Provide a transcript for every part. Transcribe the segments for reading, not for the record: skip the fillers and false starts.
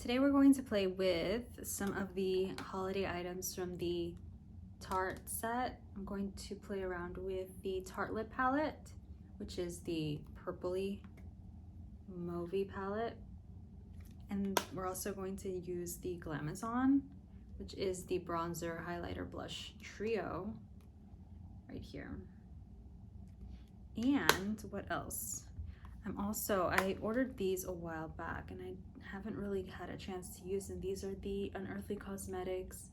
Today we're going to play with some of the holiday items from the Tarte set. I'm going to play around with the Tartelette palette, which is the purpley mauvey palette. And we're also going to use the Glamazon, which is the bronzer highlighter blush trio right here. And what else? I ordered these a while back and I haven't really had a chance to use them. These are the Unearthly Cosmetics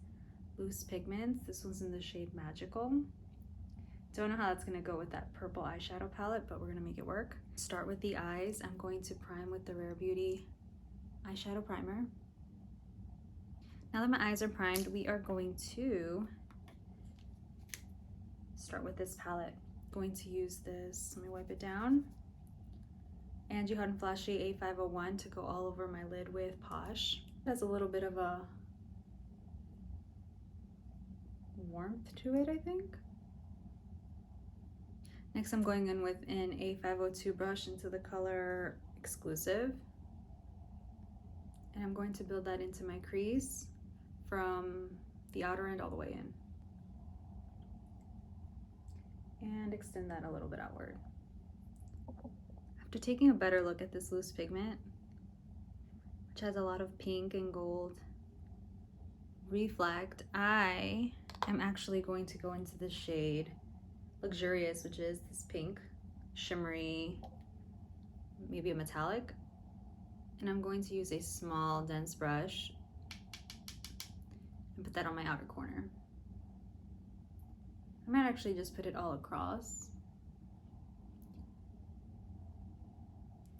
loose pigments. This one's in the shade Magical. Don't know how that's gonna go with that purple eyeshadow palette, but we're gonna make it work. Start with the eyes. I'm going to prime with the Rare Beauty eyeshadow primer. Now that my eyes are primed, we are going to start with this palette. Going to use this, let me wipe it down. And Hot and Flashy A501 to go all over my lid with Posh. It has a little bit of a warmth to it, I think. Next, I'm going in with an A502 brush into the color Exclusive. And I'm going to build that into my crease from the outer end all the way in. And extend that a little bit outward. After taking a better look at this loose pigment, which has a lot of pink and gold reflect, I am actually going to go into the shade Luxurious, which is this pink, shimmery, maybe a metallic. And I'm going to use a small, dense brush and put that on my outer corner. I might actually just put it all across.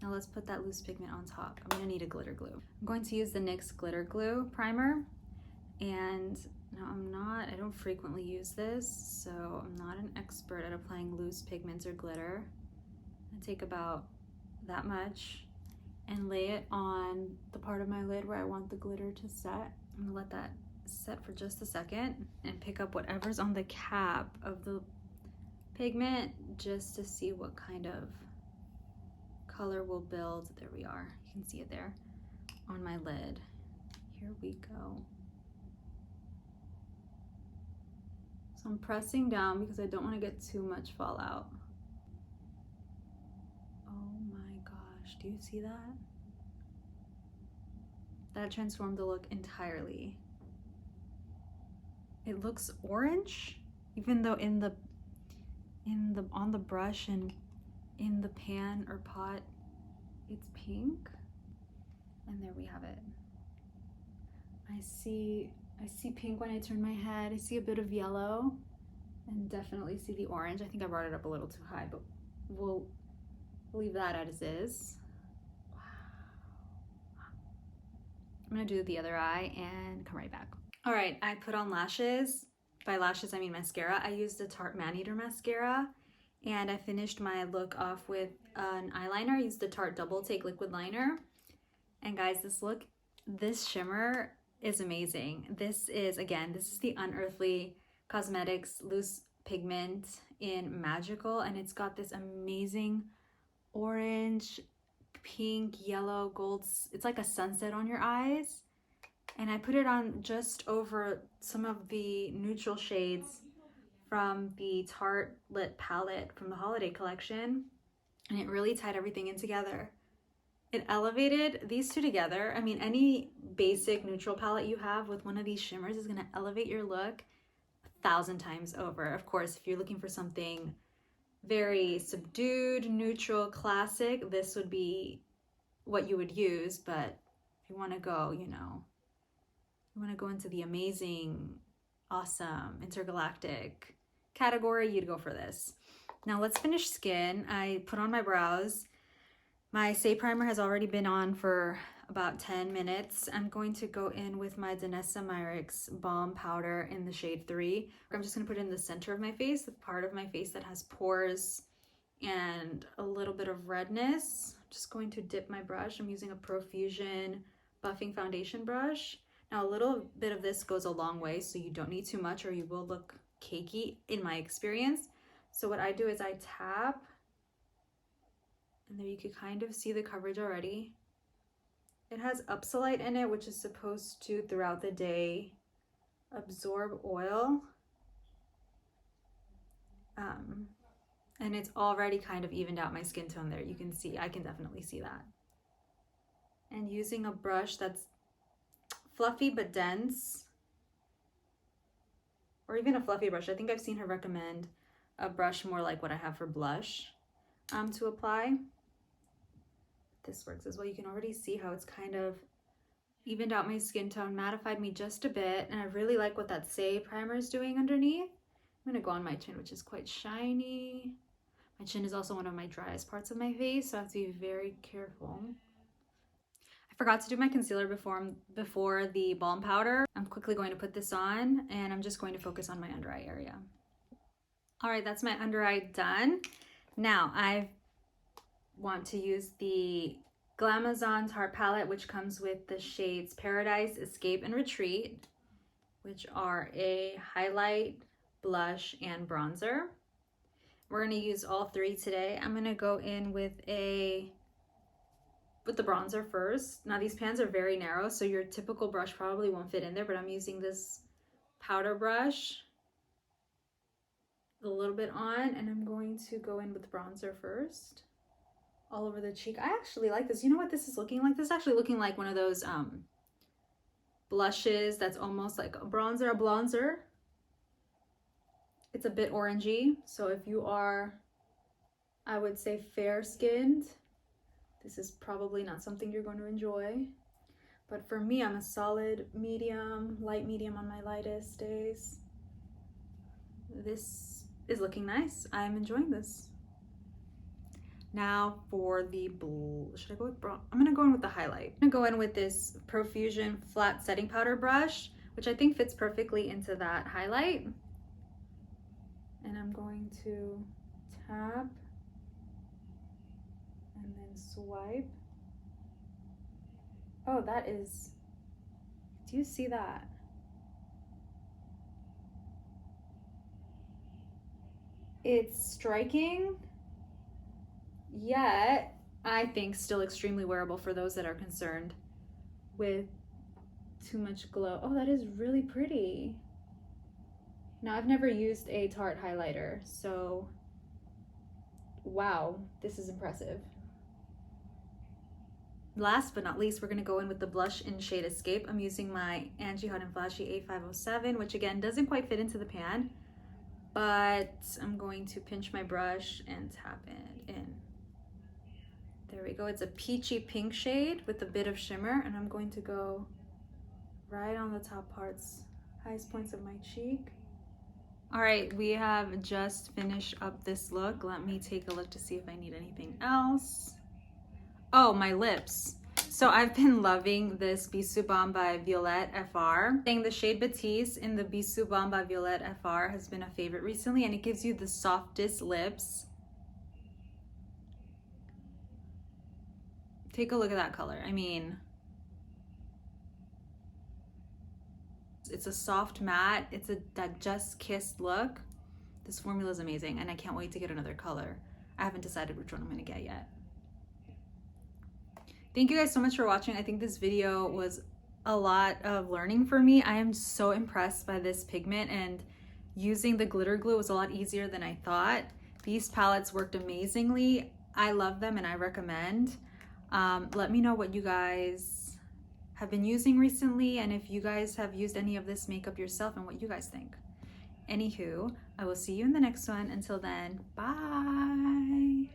Now let's put that loose pigment on top. I'm gonna need a glitter glue. I'm going to use the NYX Glitter Glue Primer. And now I don't frequently use this, so I'm not an expert at applying loose pigments or glitter. I take about that much and lay it on the part of my lid where I want the glitter to set. I'm gonna let that set for just a second and pick up whatever's on the cap of the pigment just to see what kind of color will build. There we are, you can see it there on my lid. Here we go. So I'm pressing down because I don't want to get too much fallout. Oh my gosh, do you see that? That transformed the look entirely. It looks orange, even though on the brush and in the pan or pot, it's pink. And there we have it. I see pink when I turn my head. I see a bit of yellow and definitely see the orange. I think I brought it up a little too high, but we'll leave that as is. Wow. I'm gonna do the other eye and come right back. All right, I put on lashes. By lashes, I mean mascara. I used the Tarte Maneater mascara. And I finished my look off with an eyeliner. I used the Tarte Double Take Liquid Liner. And guys, this shimmer is amazing. This is the Unearthly Cosmetics Loose Pigment in Magical. And it's got this amazing orange, pink, yellow, gold. It's like a sunset on your eyes. And I put it on just over some of the neutral shades from the Tartelette palette from the holiday collection, and it really tied everything in together. It elevated these two together. I mean, any basic neutral palette you have with one of these shimmers is gonna elevate your look 1,000 times over. Of course, if you're looking for something very subdued, neutral, classic, this would be what you would use. But if you wanna go, you wanna go into the amazing, awesome, intergalactic category, you'd go for this. Now let's finish skin. I put on my brows. My Saie primer has already been on for about 10 minutes. I'm going to go in with my Danessa Myricks Balm powder in the shade 3. I'm just gonna put it in the center of my face, the part of my face that has pores and a little bit of redness. I'm just going to dip my brush. I'm using a Profusion buffing foundation brush. Now a little bit of this goes a long way, so you don't need too much or you will look cakey in my experience. So what I do is I tap, and there you can kind of see the coverage already. It has Upsolite in it, which is supposed to, throughout the day, absorb oil. And it's already kind of evened out my skin tone there. You can see, I can definitely see that. And using a brush that's fluffy but dense, or even a fluffy brush. I think I've seen her recommend a brush more like what I have for blush to apply. This works as well. You can already see how it's kind of evened out my skin tone, mattified me just a bit, and I really like what that Saie primer is doing underneath. I'm gonna go on my chin, which is quite shiny. My chin is also one of my driest parts of my face, so I have to be very careful. I forgot to do my concealer before the balm powder. I'm quickly going to put this on, and I'm just going to focus on my under eye area. All right, that's my under eye done. Now I want to use the Glamazon Tarte palette, which comes with the shades Paradise, Escape, and Retreat, which are a highlight, blush, and bronzer. We're gonna use all three today. I'm gonna go in with the bronzer first. Now these pans are very narrow, so your typical brush probably won't fit in there, but I'm using this powder brush a little bit on, and I'm going to go in with bronzer first, all over the cheek. I actually like this. You know what this is looking like? This is actually looking like one of those blushes that's almost like a bronzer. It's a bit orangey, so if you are, I would say, fair-skinned, this is probably not something you're going to enjoy. But for me, I'm a solid medium, light medium on my lightest days. This is looking nice. I'm enjoying this. Now for the blue, should I go with brown? I'm gonna go in with the highlight. I'm gonna go in with this Profusion flat setting powder brush, which I think fits perfectly into that highlight. And I'm going to tap and then swipe. Oh, that is, do you see that? It's striking, yet I think still extremely wearable for those that are concerned with too much glow. Oh, that is really pretty. Now, I've never used a Tarte highlighter, so wow, this is impressive. Last but not least, we're gonna go in with the blush in shade Escape. I'm using my Angie Hot and Flashy A507, which again, doesn't quite fit into the pan, but I'm going to pinch my brush and tap it in. There we go. It's a peachy pink shade with a bit of shimmer, and I'm going to go right on the top parts, highest points of my cheek. All right, we have just finished up this look. Let me take a look to see if I need anything else. Oh, my lips. So I've been loving this Bisou Balm by Violette FR. Saying the shade Betise in the Bisou Balm by Violette FR has been a favorite recently, and it gives you the softest lips. Take a look at that color. I mean, it's a soft matte. It's that just kissed look. This formula is amazing, and I can't wait to get another color. I haven't decided which one I'm gonna get yet. Thank you guys so much for watching. I think this video was a lot of learning for me. I am so impressed by this pigment, and using the glitter glue was a lot easier than I thought. These palettes worked amazingly. I love them and I recommend. Let me know what you guys have been using recently, and if you guys have used any of this makeup yourself and what you guys think. Anywho, I will see you in the next one. Until then, bye.